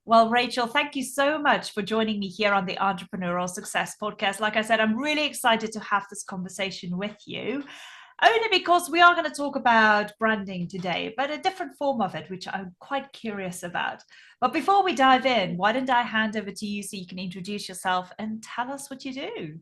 Well, Rachel, thank you so much for joining me here on the Entrepreneurial Success Podcast. Like I said, I'm really excited to have this conversation with you, only because we are going to talk about branding today, but a different form of it, which I'm quite curious about. But before we dive in, why don't I hand over to you so you can introduce yourself and tell us what you do?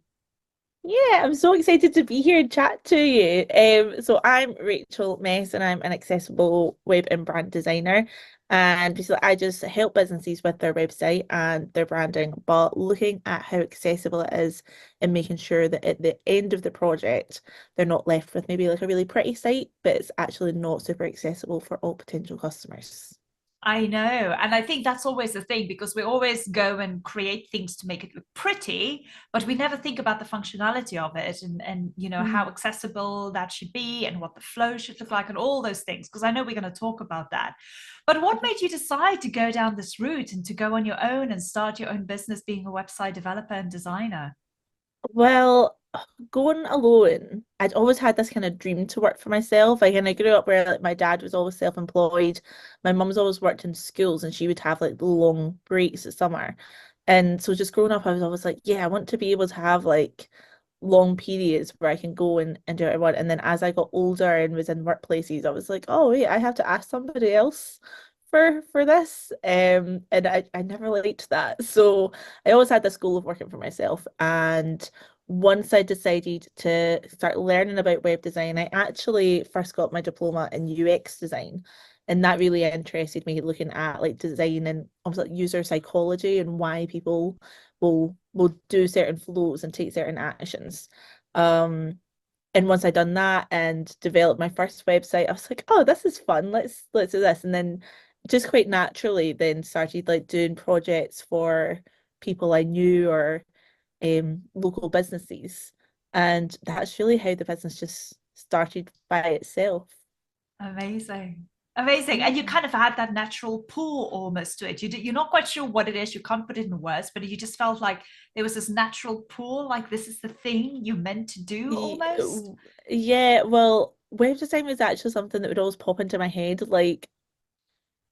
Yeah, I'm so excited to be here and chat to you. So I'm Rachel Mess and I'm an accessible web and brand designer. And basically I just help businesses with their website and their branding, but looking at how accessible it is and making sure that at the end of the project, they're not left with maybe like a really pretty site, but it's actually not super accessible for all potential customers. I know. And I think that's always the thing because we always go and create things to make it look pretty, but we never think about the functionality of it and how Mm. accessible that should be and what the flow should look like and all those things. Because I know we're going to talk about that. But what made you decide to go down this route and to go on your own and start your own business being a website developer and designer? Well, going alone, I'd always had this kind of dream to work for myself. Like, and I grew up where like my dad was always self-employed. My mum's always worked in schools, and she would have like long breaks at summer. And so just growing up, I was always like, yeah, I want to be able to have like long periods where I can go and do what I want. And then as I got older and was in workplaces, I was like, oh wait, I have to ask somebody else for this. And I never liked that. So I always had this goal of working for myself. And once I decided to start learning about web design, I actually first got my diploma in UX design. And that really interested me looking at like design and almost like user psychology and why people will do certain flows and take certain actions. Um, and once I'd done that and developed my first website, I was like, oh, this is fun. Let's do this. And then just quite naturally then started like doing projects for people I knew or local businesses. And that's really how the business just started by itself. Amazing. Amazing. And you Yeah. kind of had that natural pull almost to it. You're not quite sure what it is. You can't put it in words, but you just felt like there was this natural pull, like this is the thing you meant to do Ye- almost. Yeah, well, web design was actually something that would always pop into my head. Like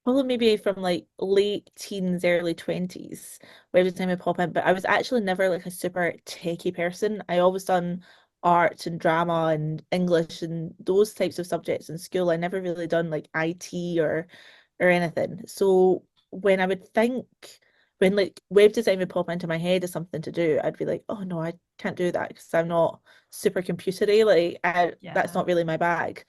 probably maybe from like late teens, early 20s, where every time I pop in, but I was actually never like a super techie person. I always done art and drama and English and those types of subjects in school. I never really done like IT or anything. So when I would think when like web design would pop into my head as something to do, I'd be like, oh no, I can't do that because I'm not super computery. That's Yeah. not really my bag.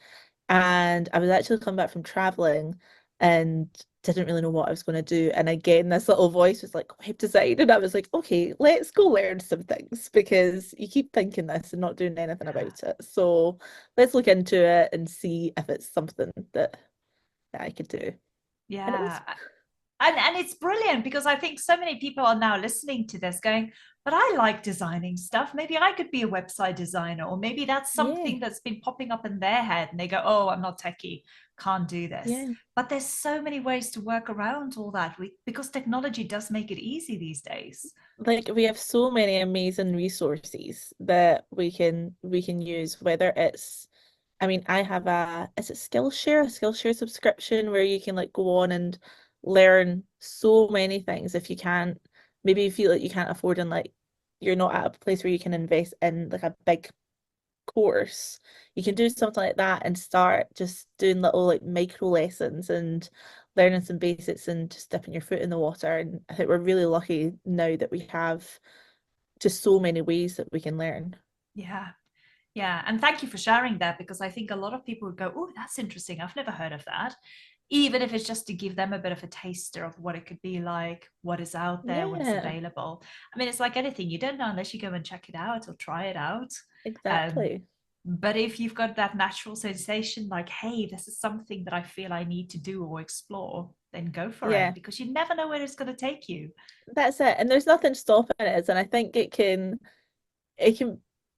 And I was actually coming back from traveling and didn't really know what I was going to do. And again, this little voice was like, web design. And I was like, okay, let's go learn some things because you keep thinking this and not doing anything about it. So let's look into it and see if it's something that I could do. And it was. Yeah. And it's brilliant because I think so many people are now listening to this going, but I like designing stuff. Maybe I could be a website designer, or maybe that's Yeah, something that's been popping up in their head and they go, oh, I'm not techie, can't do this. yeah. But there's so many ways to work around all that because technology does make it easy these days. Like we have so many amazing resources that we can use, whether it's I mean, I have is it Skillshare, a Skillshare subscription where you can like go on and learn so many things if you can't, maybe you feel like you can't afford and like you're not at a place where you can invest in like a big course. You can do something like that and start just doing little like micro lessons and learning some basics and just dipping your foot in the water. And I think we're really lucky now that we have just so many ways that we can learn. Yeah. Yeah, and thank you for sharing that because I think a lot of people would go, "Oh, that's interesting. I've never heard of that." Even if it's just to give them a bit of a taster of what it could be like, what is out there, what is Yeah, available. I mean, it's like anything, you don't know unless you go and check it out or try it out. Um, exactly. but if you've got that natural sensation, like, hey, this is something that I feel I need to do or explore, then go for it Yeah. because you never know where it's going to take you. That's it. And there's nothing stopping it. And I think it can,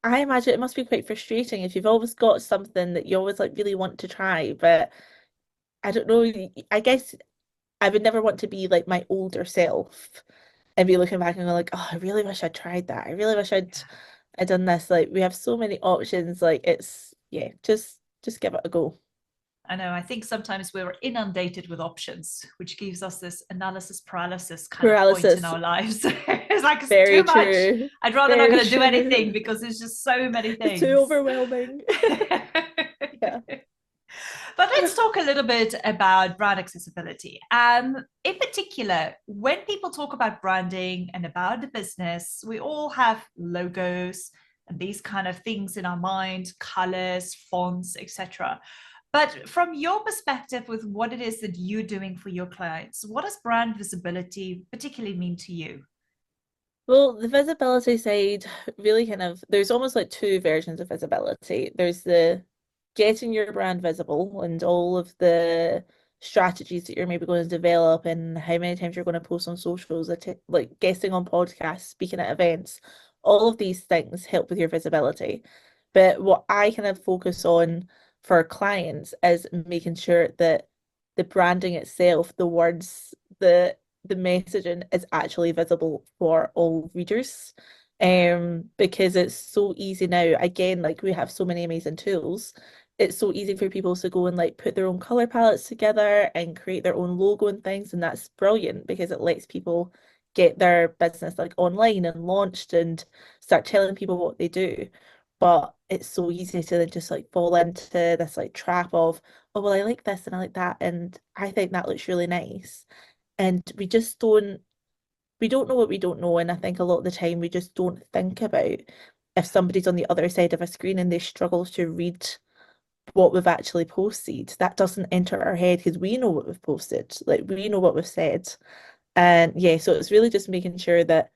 I imagine it must be quite frustrating if you've always got something that you always like really want to try. But I don't know, I guess I would never want to be like my older self and be looking back and go like, oh, I really wish I'd tried that. I really wish I'd done this. Like we have so many options. Like it's, yeah, just give it a go. I know. I think sometimes we're inundated with options, which gives us this analysis paralysis kind of point in Paralysis. our lives. It's like it's too Very much. true. I'd rather not Very going to do anything true. because there's just so many It's too things. overwhelming. Yeah. But let's talk a little bit about brand accessibility. In particular, when people talk about branding and about the business, we all have logos and these kind of things in our mind, colors, fonts, etc. But from your perspective, with what it is that you're doing for your clients, what does brand visibility particularly mean to you? Well, the visibility side really kind of, there's almost like two versions of visibility. There's the getting your brand visible and all of the strategies that you're maybe going to develop and how many times you're going to post on socials, like guesting on podcasts, speaking at events. All of these things help with your visibility. But what I kind of focus on for clients is making sure that the branding itself, the words, the messaging is actually visible for all readers. Because it's so easy now. Again, like we have so many amazing tools. It's so easy for people to go and like put their own color palettes together and create their own logo and things, and that's brilliant because it lets people get their business like online and launched and start telling people what they do. But it's so easy to then just like fall into this like trap of, oh well, I like this and I like that, and I think that looks really nice, and we don't know what we don't know, and I think a lot of the time we just don't think about if somebody's on the other side of a screen and they struggle to read what we've actually posted. That doesn't enter our head because we know what we've posted, like we know what we've said. And yeah, so it's really just making sure that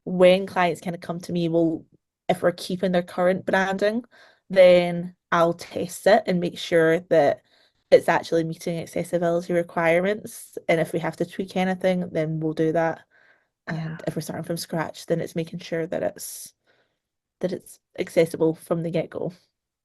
when clients kind of come to me, well, if we're keeping their current branding, then I'll test it and make sure that it's actually meeting accessibility requirements. And if we have to tweak anything, then we'll do that. Yeah. And if we're starting from scratch, then it's making sure that it's accessible from the get-go.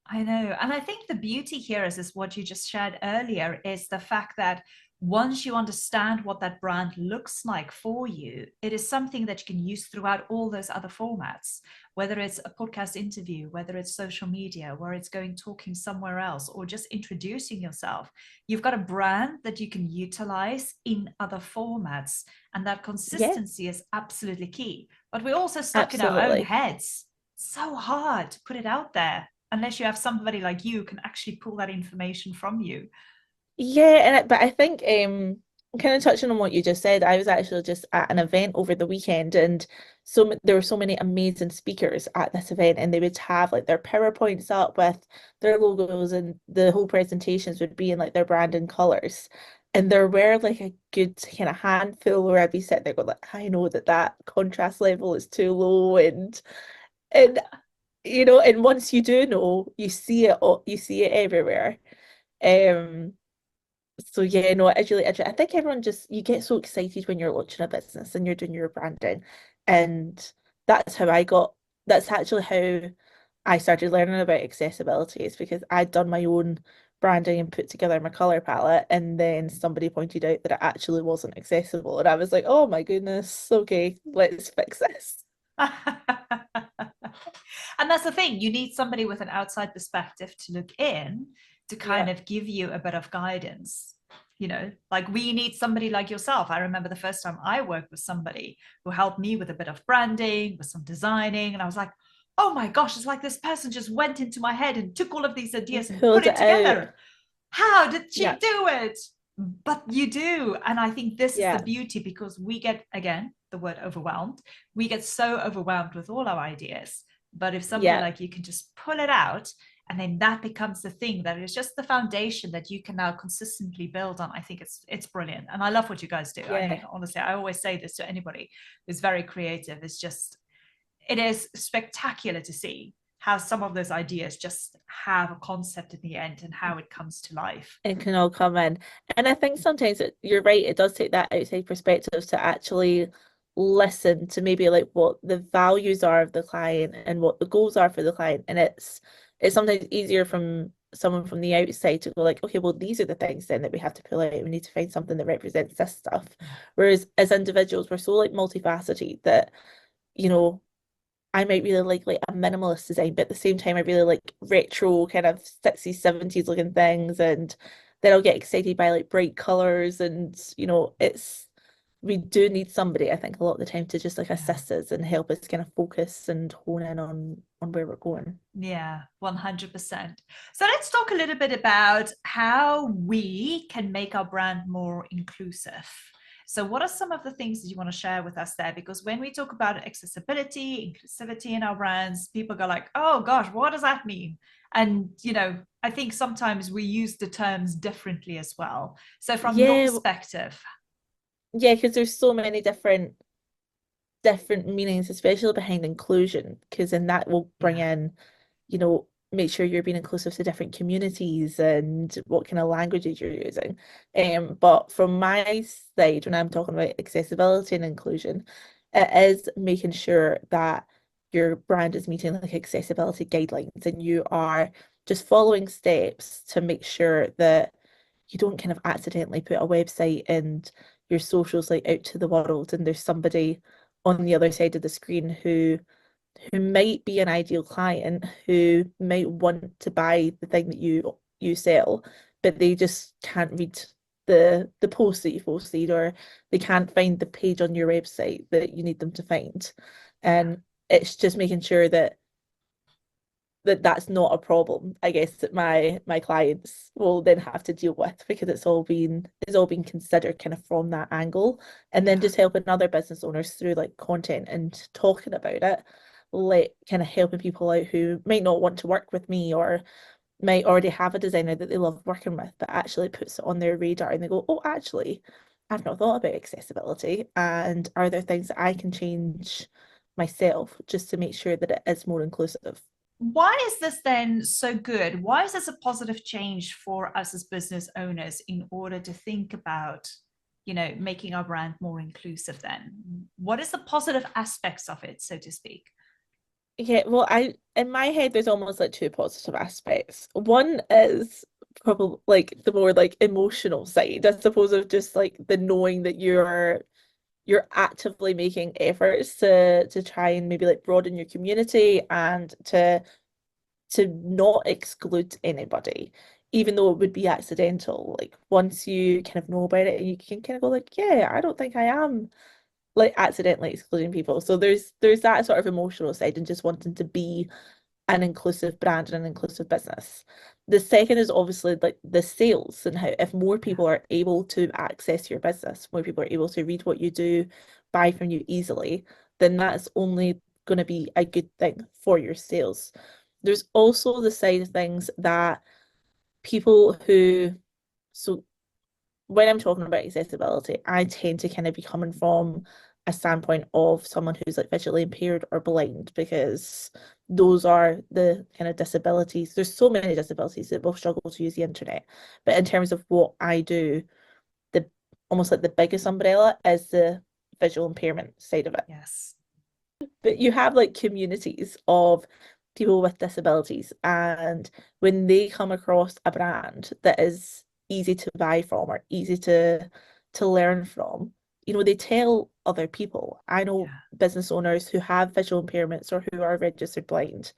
I know. And I think the beauty here is what you just shared earlier is the fact that once you understand what that brand looks like for you, it is something that you can use throughout all those other formats, whether it's a podcast interview, whether it's social media, where it's going talking somewhere else, or just introducing yourself. You've got a brand that you can utilize in other formats. And that Yeah, consistency is absolutely key. But we're also stuck in our own absolutely. heads. So hard to put it out there unless you have somebody like you who can actually pull that information from you. Yeah, but I think kind of touching on what you just said, I was actually just at an event over the weekend, and there were so many amazing speakers at this event, and they would have like their PowerPoints up with their logos, and the whole presentations would be in like their brand and colors. And there were like a good kind of handful where I'd be sitting there going like, I know that that contrast level is too low, and and once you do know, you see it everywhere. Um, so yeah, no, it's really interesting. I think everyone just you get so excited when you're launching a business and you're doing your branding. And that's how I got that's actually how I started learning about accessibility is because I'd done my own branding and put together my color palette, and then somebody pointed out that it actually wasn't accessible. And I was like, oh my goodness, okay, let's fix this. And that's the thing, you need somebody with an outside perspective to look in to kind Yeah. of give you a bit of guidance. Like we need somebody like yourself. I remember the first time I worked with somebody who helped me with a bit of branding, with some designing, and I was like, oh my gosh, it's like this person just went into my head and took all of these And ideas and put pulled it it out. together. How did she Yeah. do it? But you do. And I think this is the Yeah. beauty because we get, again, the word overwhelmed. We get so overwhelmed with all our ideas. But if somebody Yeah. like you can just pull it out, and then that becomes the thing that is just the foundation that you can now consistently build on. I think it's brilliant. And I love what you guys do. I mean, Yeah. honestly, I always say this to anybody who's very creative. It is spectacular to see how some of those ideas just have a concept in the end and how it comes to life. It can all come in. And I think sometimes you're right, it does take that outside perspective to actually listen to maybe like what the values are of the client and what the goals are for the client. And it's sometimes easier from someone from the outside to go like, okay, well, these are the things then that we have to pull out. We need to find something that represents this stuff. Yeah. Whereas as individuals, we're so like multifaceted that, you know, I might really like a minimalist design, but at the same time, I really like retro kind of 60s, 70s looking things. And then I'll get excited by like bright colors, and it's we do need somebody, I think, a lot of the time to just like Yeah. assist us and help us kind of focus and hone in on where we're going. Yeah, 100%. So let's talk a little bit about how we can make our brand more inclusive. So, what are some of the things that you want to share with us there? Because when we talk about accessibility, inclusivity in our brands, people go like, "Oh gosh, what does that mean?" And I think sometimes we use the terms differently as well. So, from your Yeah, perspective, yeah, because there's so many different meanings, especially behind inclusion, because then that will bring yeah, in, make sure you're being inclusive to different communities and what kind of languages you're using. But from my side, when I'm talking about accessibility and inclusion, it is making sure that your brand is meeting like accessibility guidelines and you are just following steps to make sure that you don't kind of accidentally put a website and your socials like out to the world and there's somebody on the other side of the screen who might be an ideal client who might want to buy the thing that you sell, but they just can't read the post that you posted, or they can't find the page on your website that you need them to find. yeah, And it's just making sure that's not a problem, I guess, that my clients will then have to deal with, because it's all been considered kind of from that angle. And then yeah. just helping other business owners through like content and talking about it, like kind of helping people out who might not want to work with me or might already have a designer that they love working with, but actually puts it on their radar and they go, oh, actually, I've not thought about accessibility. And are there things that I can change myself just to make sure that it is more inclusive? Why is this then so good? Why is this a positive change for us as business owners in order to think about, making our brand more inclusive then? What is the positive aspects of it, so to speak? Yeah, well, in my head, there's almost like two positive aspects. One is probably like the more like emotional side, I suppose, of just like the knowing that you're actively making efforts to try and maybe like broaden your community and to not exclude anybody, even though it would be accidental. Like once you kind of know about it, you can kind of go like, yeah, I don't think I am like accidentally excluding people. So there's that sort of emotional side and just wanting to be an inclusive brand and an inclusive business. The second is obviously like the sales and how if more Yeah, people are able to access your business, more people are able to read what you do, buy from you easily, then that's only going to be a good thing for your sales. There's also the side of things that people who, so when I'm talking about accessibility, I tend to kind of be coming from a standpoint of someone who's like visually impaired or blind, because those are the kind of disabilities. There's so many disabilities that will struggle to use the internet. But in terms of what I do, the almost like the biggest umbrella is the visual impairment side of it. yes, But you have like communities of people with disabilities, and when they come across a brand that is easy to buy from or easy to learn from, they tell other people. I know yeah, business owners who have visual impairments or who are registered blind,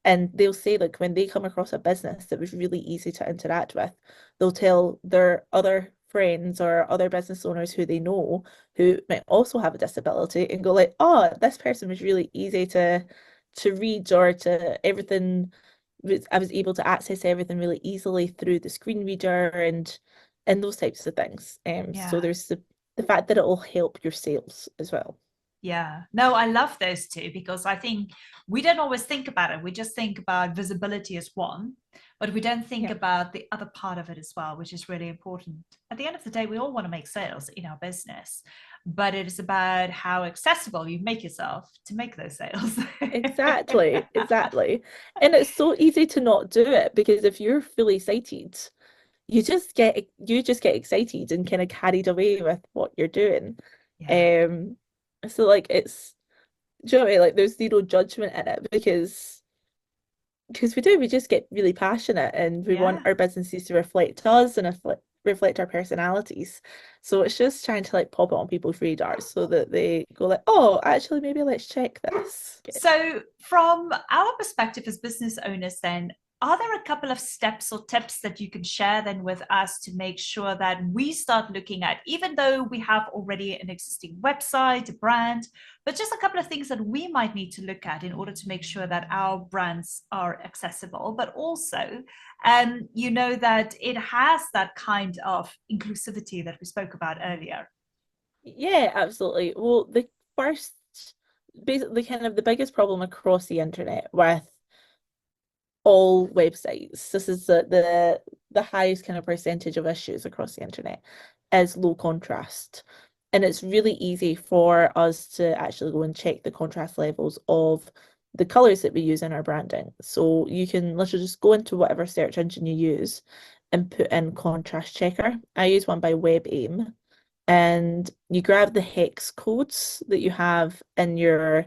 and they'll say like when they come across a business that was really easy to interact with, they'll tell their other friends or other business owners who they know who might also have a disability and go like, oh, this person was really easy to read, or to everything I was able to access everything really easily through the screen reader and those types of things. So yeah. there's the fact that it will help your sales as well. Yeah, no, I love those two because I think we don't always think about it. We just think about visibility as one, but we don't think Yeah, about the other part of it as well, which is really important. At the end of the day, we all want to make sales in our business, but it is about how accessible you make yourself to make those sales. exactly, exactly. And it's so easy to not do it, because if you're fully sighted, you just get excited and kind of carried away with what you're doing. Yeah, Um, so like do you know what I mean? Like there's zero judgment in it, because we just get really passionate and we want yeah, our businesses to reflect us and reflect our personalities. So it's just trying to like pop it on people's radars so that they go like, oh, actually maybe let's check this. so from our perspective as business owners then, are there a couple of steps or tips that you can share then with us to make sure that we start looking at, even though we have already an existing website, a brand, but just a couple of things that we might need to look at in order to make sure that our brands are accessible, but also, that it has that kind of inclusivity that we spoke about earlier? Yeah, absolutely. Well, the first, basically, kind of the biggest problem across the internet with all websites, this is the highest kind of percentage of issues across the internet, is low contrast. And it's really easy for us to actually go and check the contrast levels of the colors that we use in our branding. So you can literally just go into whatever search engine you use and put in contrast checker. I use one by WebAIM, and you grab the hex codes that you have in your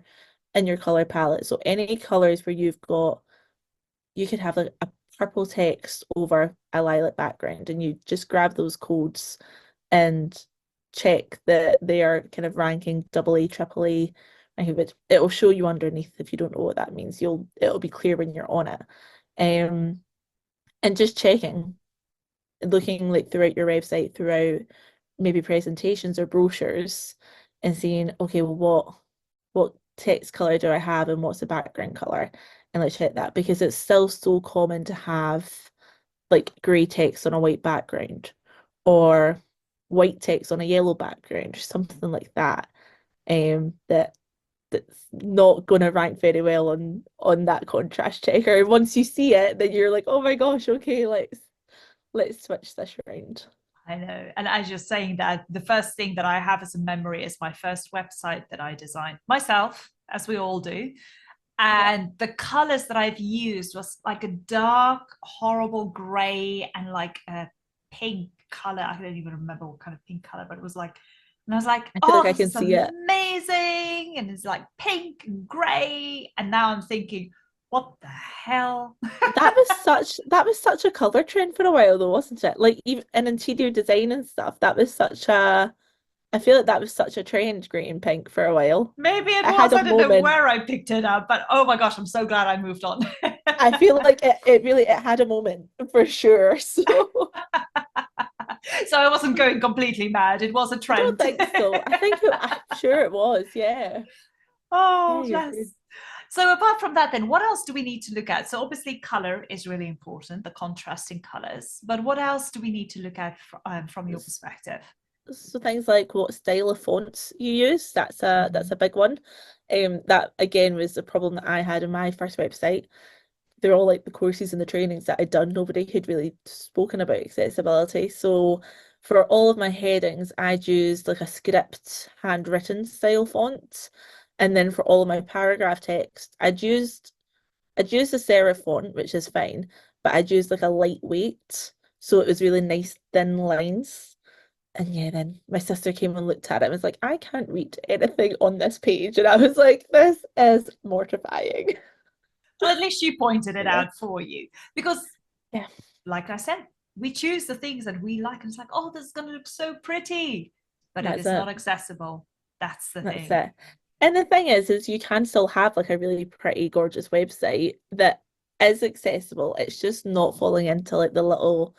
color palette. So any colors where you've got, you could have like a purple text over a lilac background, and you just grab those codes and check that they are kind of ranking double A, triple A. It'll show you underneath if you don't know what that means. It'll be clear when you're on it. Um, and just checking, looking like throughout your website, throughout maybe presentations or brochures, and seeing, okay, well, what text color do I have and what's the background color? And let's check that, because it's still so common to have like grey text on a white background, or white text on a yellow background, or something like that. That that's not going to rank very well on that contrast checker. Once you see it, then you're like, oh my gosh, okay, let's switch this around. I know. And as you're saying that, the first thing that I have as a memory is my first website that I designed myself, as we all do. Yeah. And the colors that I've used was like a dark, horrible gray and like a pink color. I don't even remember what kind of pink color, but it was like, and I was like, I feel like oh, I this can is see it. amazing. And it's like pink and gray. And now I'm thinking, what the hell? That was such a color trend for a while though, wasn't it? Like even in interior design and stuff, that was such a I feel like that was such a trend, green and pink, for a while. Maybe it I was. had a I don't know moment. where I picked it up, but oh my gosh, I'm so glad I moved on. I feel like it really it had a moment for sure. So So I wasn't going completely mad. It was a I don't trend. think so. I'm sure it was. Yeah. Yeah, Oh, you're bless. good. So apart from that, then what else do we need to look at? So obviously color is really important, the contrasting colors. But what else do we need to look at from your perspective? So things like what style of fonts you use, that's Mhm. a big one. That again was the problem that I had in my first website. They're all like the courses and the trainings that I'd done. Nobody had really spoken about accessibility. So for all of my headings, I'd used like a script handwritten style font. And then for all of my paragraph text, I'd used a serif font, which is fine, but I'd used like a lightweight. So it was really nice thin lines. And yeah, then my sister came and looked at it and was like, I can't read anything on this page. And I was like, this is mortifying. Well, at least you pointed it Yeah. out for you because, Yeah, like I said, we choose the things that we like, and it's like, oh, this is going to look so pretty, but it that's is not it. accessible. That's the That's thing. it. And the thing is you can still have like a really pretty, gorgeous website that is accessible. It's just not falling into like the little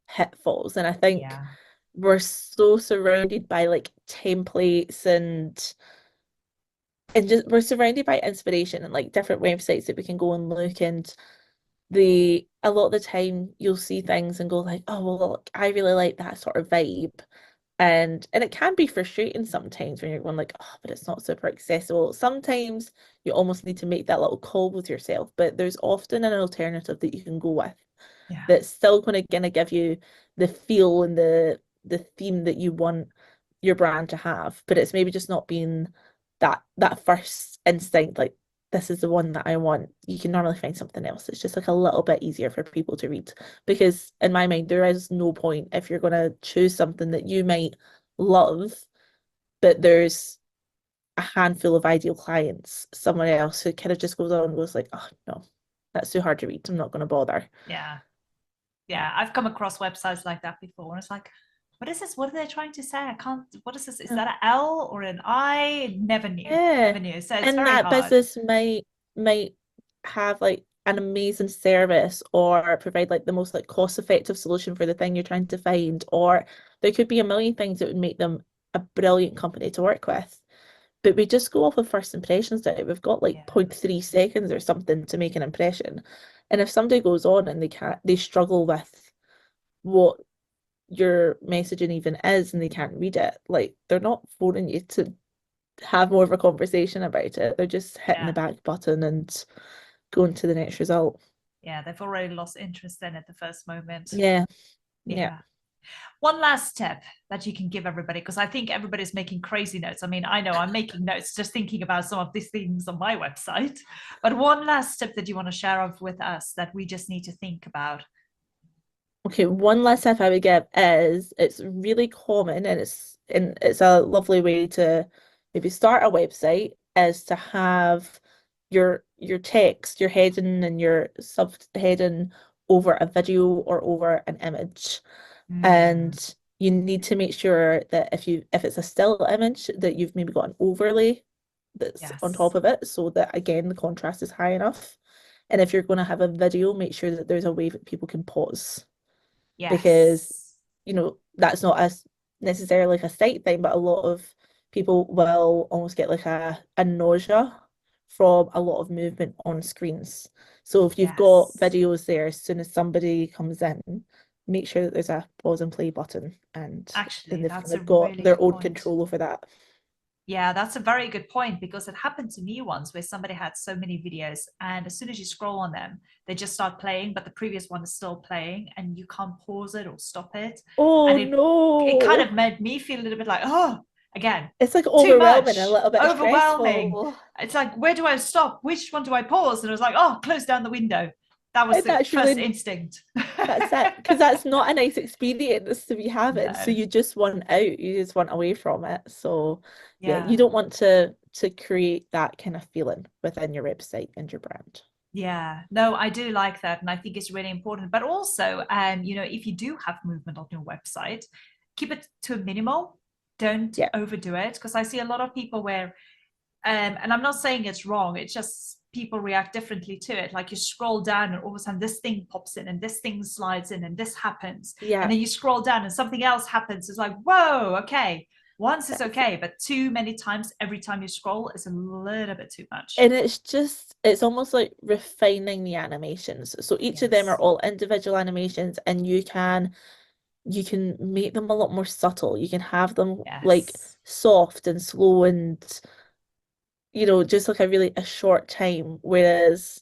pitfalls. And I think Yeah. we're so surrounded by like templates and just we're surrounded by inspiration and like different websites that we can go and look, and the a lot of the time you'll see things and go like, oh well, look, I really like that sort of vibe. And it can be frustrating sometimes when you're going like, oh, but it's not super accessible. Sometimes you almost need to make that little call with yourself, but there's often an alternative that you can go with Yeah. that's still gonna give you the feel and the theme that you want your brand to have. But it's maybe just not being that first instinct, like this is the one that I want. You can normally find something else. It's just like a little bit easier for people to read. Because in my mind, there is no point if you're gonna choose something that you might love, but there's a handful of ideal clients, someone else who kind of just goes on and goes like, oh no, that's too hard to read. I'm not gonna bother. Yeah. Yeah, I've come across websites like that before, and it's like, what is this? What are they trying to say? I can't. What is this? Is that an L or an I? Never knew. Yeah. Never knew. So it's And very that hard. business might have like an amazing service or provide like the most like cost-effective solution for the thing you're trying to find, or there could be a million things that would make them a brilliant company to work with. But we just go off of first impressions now. We've got like Yeah. 0.3 seconds or something to make an impression. And if somebody goes on and they struggle with what your messaging even is and they can't read it, like they're not phoning you to have more of a conversation about it. They're just hitting the Yeah. back button and going to the next result. Yeah. They've already lost interest in at the first moment. Yeah, yeah. Yeah. One last tip that you can give everybody, because I think everybody's making crazy notes. I mean, I know I'm making notes just thinking about some of these things on my website. But one last tip that you want to share with us that we just need to think about. Okay, one last tip I would give is it's really common and it's a lovely way to maybe start a website is to have your text, your heading and your subheading over a video or over an image. Mm, And you need to make sure that if it's a still image that you've maybe got an overlay that's on top yes. of it so that again the contrast is high enough. And if you're going to have a video, make sure that there's a way that people can pause because Yes. that's not as necessarily like a sight thing, but a lot of people will almost get like a nausea from a lot of movement on screens. So if you've got Yes. videos there, as soon as somebody comes in, make sure that there's a pause and play button, and then Actually, they've that's kind a of got really their good own point. control over that. Yeah, that's a very good point because it happened to me once where somebody had so many videos, and as soon as you scroll on them, they just start playing, but the previous one is still playing, and you can't pause it or stop it. Oh And it kind no. of made me feel a little bit like, oh, again, It's like too overwhelming, a much, little bit overwhelming. stressful. It's like, where do I stop? Which one do I pause? And I was like, oh, close down the window. That was And the that's first really instinct. That's it, because that's not a nice experience to be having. So No. you just want out, you just want away from it. So yeah, you Yeah. don't want to create that kind of feeling within your website and your brand. Yeah, no, I do like that, and I think it's really important. But also, if you do have movement on your website, keep it to a minimal. Don't Yeah, overdo it, because I see a lot of people where, and I'm not saying it's wrong. It's just people react differently to it. Like you scroll down, and all of a sudden this thing pops in, and this thing slides in, and this happens, and yeah, then you scroll down, and something else happens. It's like, whoa, okay. Once is that's it. okay, but too many times every time you scroll is a little bit too much. And it's almost like refining the animations. So each of them are Yes. all individual animations, and you can make them a lot more subtle. You can have them like Yes. soft and slow and just like a short time. Whereas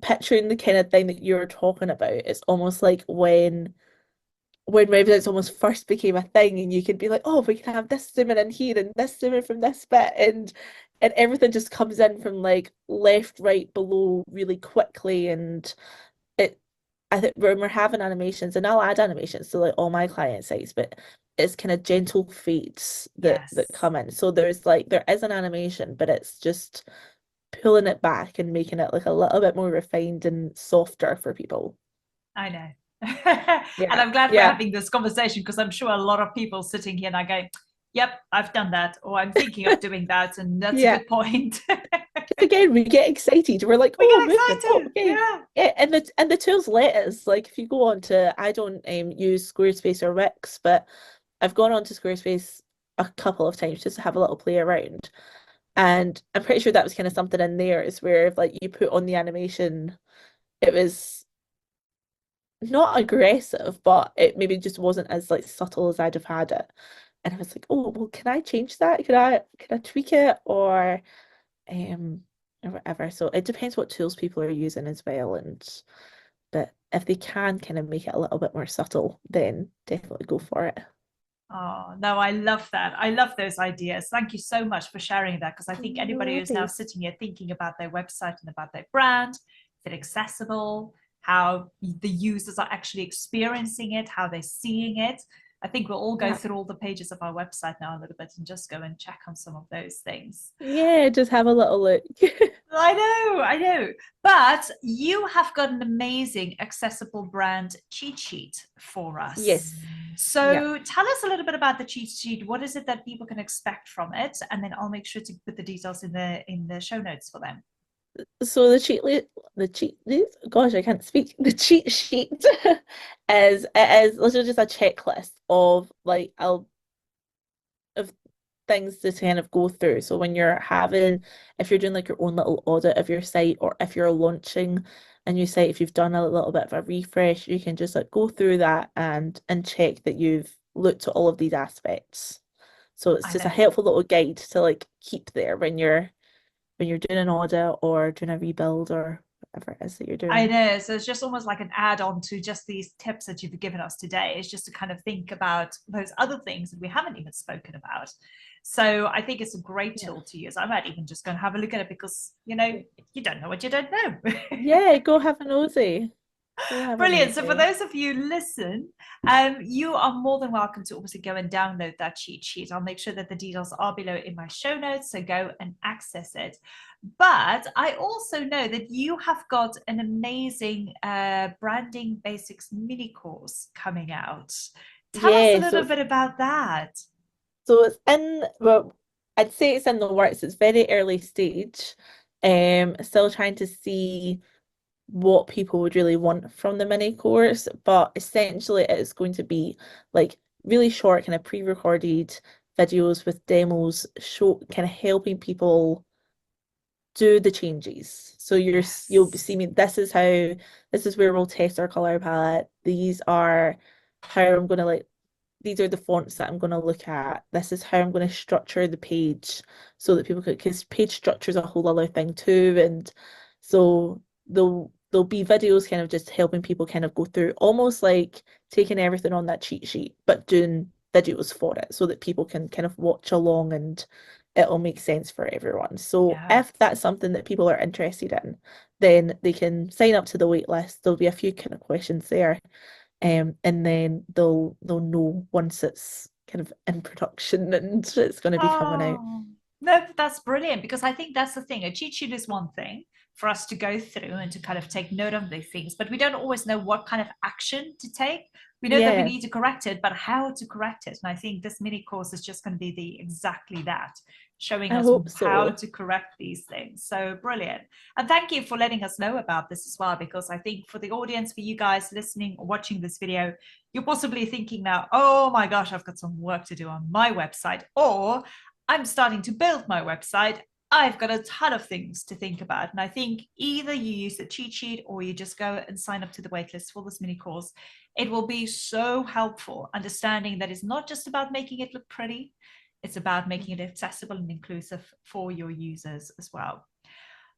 picturing the kind of thing that you're talking about, it's almost like when websites almost first became a thing and you could be like, oh, we can have this zooming in here and this zooming from this bit and everything just comes in from like left, right, below really quickly and it I think when we're having animations and I'll add animations to like all my client sites, but it's kind of gentle fades that Yes. come in. So there is an animation, but it's just pulling it back and making it like a little bit more refined and softer for people. I know. And Yeah, I'm glad we're yeah, having this conversation because I'm sure a lot of people sitting here and are going, yep, I've done that, or I'm thinking of doing that. And that's a yeah. good point. Because again, we get excited. We're like, We oh, get movement. Oh, excited. okay. Yeah. Yeah, and the tools let us. Like if you go on to, I don't use Squarespace or Wix, but I've gone on to Squarespace a couple of times just to have a little play around. And I'm pretty sure that was kind of something in there is where if like you put on the animation, it was not aggressive, but it maybe just wasn't as like subtle as I'd have had it. And I was like, oh, well, can I change that? Can I tweak it um or whatever? So it depends what tools people are using as well. But if they can kind of make it a little bit more subtle, then definitely go for it. Oh, no, I love that. I love those ideas. Thank you so much for sharing that because I think No anybody who's now worries. sitting here thinking about their website and about their brand, is it accessible, how the users are actually experiencing it, how they're seeing it. I think we'll all go Yeah. through all the pages of our website now a little bit and just go and check on some of those things. Yeah, just have a little look. I know. But you have got an amazing accessible brand cheat sheet for us. Yes. Yeah. So tell us a little bit about the cheat sheet. What is it that people can expect from it? And then I'll make sure to put the details in the show notes for them. So gosh, I can't speak. The cheat sheet is literally just a checklist of like of things to kind of go through. So when if you're doing like your own little audit of your site, or if you're launching a new site, if you've done a little bit of a refresh, you can just like go through that and check that you've looked at all of these aspects. So it's I just a know. helpful little guide to like keep there when you're doing an audit or doing a rebuild or whatever it is that you're I doing. know. So it's just almost like an add-on to just these tips that you've given us today. It's just to kind of think about those other things that we haven't even spoken about. So I think it's a great Yeah. tool to use. I might even just go and have a look at it because, you don't know what you don't know. Yeah, go have a nosy. Go have a Brilliant. So for nosy. those of you listen, you are more than welcome to obviously go and download that cheat sheet. I'll make sure that the details are below in my show notes, so go and access it. But I also know that you have got an amazing branding basics mini course coming out. Tell us a Yeah, little bit about that. it's well, I'd say it's in the works. It's very early stage. Still trying to see what people would really want from the mini course, but essentially it is going to be like really short, kind of pre-recorded videos with demos, show kind of helping people do the changes. So you'll Yes. see me. This is where we'll test our color palette. These are how I'm gonna like these are the fonts that I'm going to look at. This is how I'm going to structure the page so that people could, because page structure is a whole other thing too. And so there'll be videos kind of just helping people kind of go through almost like taking everything on that cheat sheet, but doing videos for it so that people can kind of watch along and it'll make sense for everyone. So Yeah. if that's something that people are interested in, then they can sign up to the wait list. There'll be a few kind of questions there, and then they'll know once it's kind of in production and it's going to be coming out. Oh, no, that's brilliant because I think that's the thing. A cheat sheet is one thing for us to go through and to kind of take note of these things, but we don't always know what kind of action to take. We know that we Yeah, need to correct it, but how to correct it. And I think this mini course is just going to be the exactly that, showing I us hope how so. to correct these things. So brilliant. And thank you for letting us know about this as well, because I think for the audience, for you guys listening or watching this video, you're possibly thinking now, oh my gosh, I've got some work to do on my website, or I'm starting to build my website. I've got a ton of things to think about. And I think either you use the cheat sheet or you just go and sign up to the waitlist for this mini course. It will be so helpful understanding that it's not just about making it look pretty, it's about making it accessible and inclusive for your users as well.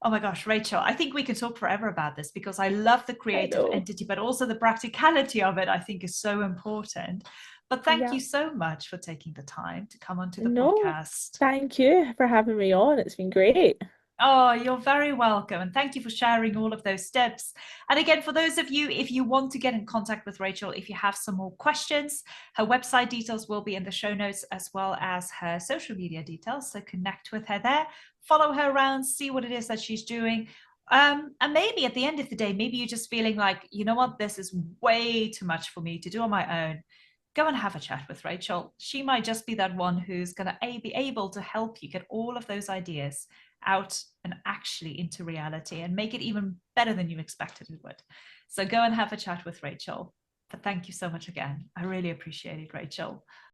Oh my gosh, Rachel, I think we can talk forever about this because I love the I creative know. entity, but also the practicality of it, I think is so important. But thank you Yeah. so much for taking the time to come onto the No, podcast. thank you for having me on. It's been great. Oh, you're very welcome. And thank you for sharing all of those steps. And again, for those of you, if you want to get in contact with Rachel, if you have some more questions, her website details will be in the show notes as well as her social media details. So connect with her there, follow her around, see what it is that she's doing. And maybe at the end of the day, maybe you're just feeling like, you know what, this is way too much for me to do on my own. Go and have a chat with Rachel. She might just be that one who's going to be able to help you get all of those ideas out and actually into reality and make it even better than you expected it would. So go and have a chat with Rachel. But thank you so much again. I really appreciate it, Rachel.